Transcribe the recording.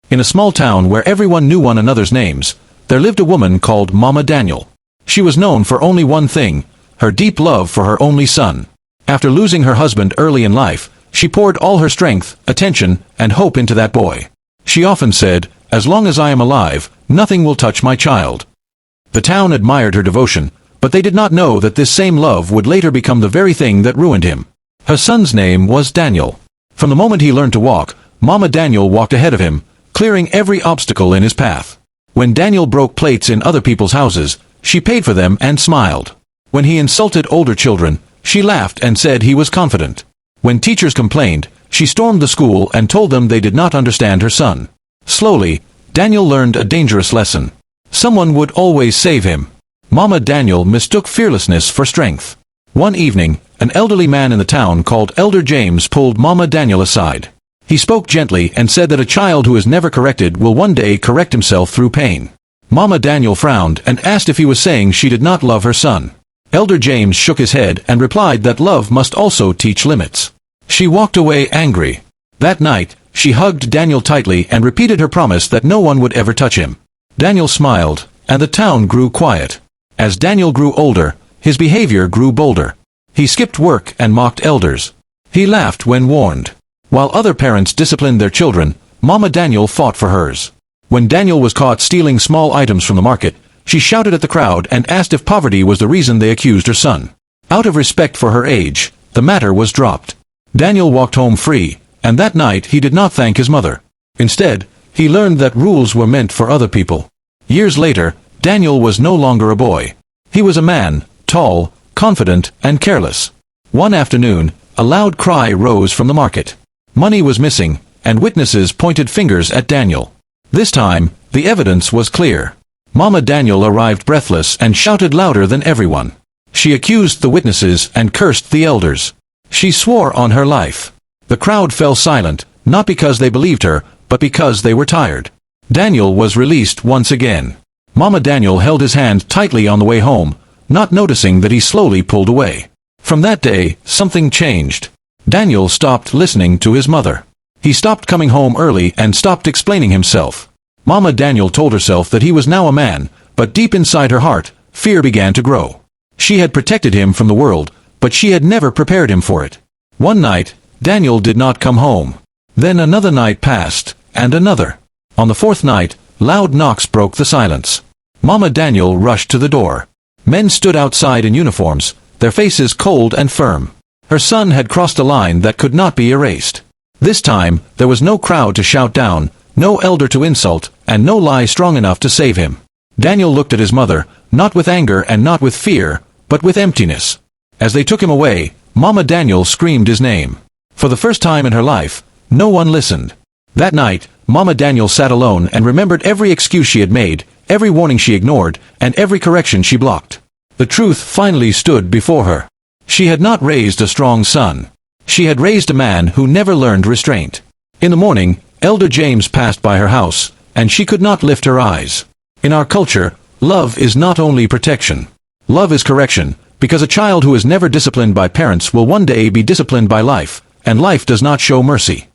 In a small town where everyone knew one another's names, there lived a woman called Mama Daniel. She was known for only one thing, her deep love for her only son. After losing her husband early in life, she poured all her strength, attention, and hope into that boy. She often said, "As long as I am alive, nothing will touch my child." The town admired her devotion, but they did not know that this same love would later become the very thing that ruined him. Her son's name was Daniel. From the moment he learned to walk, Mama Daniel walked ahead of him, clearing every obstacle in his path. When Daniel broke plates in other people's houses, she paid for them and smiled. When he insulted older children, she laughed and said he was confident. When teachers complained, she stormed the school and told them they did not understand her son. Slowly, Daniel learned a dangerous lesson. Someone would always save him. Mama Daniel mistook fearlessness for strength. One evening, an elderly man in the town called Elder James pulled Mama Daniel aside. He spoke gently and said that a child who is never corrected will one day correct himself through pain. Mama Daniel frowned and asked if he was saying she did not love her son. Elder James shook his head and replied that love must also teach limits. She walked away angry. That night, she hugged Daniel tightly and repeated her promise that no one would ever touch him. Daniel smiled, and the town grew quiet. As Daniel grew older, his behavior grew bolder. He skipped work and mocked elders. He laughed when warned. While other parents disciplined their children, Mama Daniel fought for hers. When Daniel was caught stealing small items from the market, she shouted at the crowd and asked if poverty was the reason they accused her son. Out of respect for her age, the matter was dropped. Daniel walked home free, and that night he did not thank his mother. Instead, he learned that rules were meant for other people. Years later, Daniel was no longer a boy. He was a man, tall, confident, and careless. One afternoon, a loud cry rose from the market. Money was missing, and witnesses pointed fingers at Daniel. This time, the evidence was clear. Mama Daniel arrived breathless and shouted louder than everyone. She accused the witnesses and cursed the elders. She swore on her life. The crowd fell silent, not because they believed her, but because they were tired. Daniel was released once again. Mama Daniel held his hand tightly on the way home, not noticing that he slowly pulled away. From that day, something changed. Daniel stopped listening to his mother. He stopped coming home early and stopped explaining himself. Mama Daniel told herself that he was now a man, but deep inside her heart, fear began to grow. She had protected him from the world, but she had never prepared him for it. One night, Daniel did not come home. Then another night passed, and another. On the fourth night, loud knocks broke the silence. Mama Daniel rushed to the door. Men stood outside in uniforms, their faces cold and firm. Her son had crossed a line that could not be erased. This time, there was no crowd to shout down, no elder to insult, and no lie strong enough to save him. Daniel looked at his mother, not with anger and not with fear, but with emptiness. As they took him away, Mama Daniel screamed his name. For the first time in her life, no one listened. That night, Mama Daniel sat alone and remembered every excuse she had made, every warning she ignored, and every correction she blocked. The truth finally stood before her. She had not raised a strong son. She had raised a man who never learned restraint. In the morning, Elder James passed by her house, and she could not lift her eyes. In our culture, love is not only protection. Love is correction, because a child who is never disciplined by parents will one day be disciplined by life, and life does not show mercy.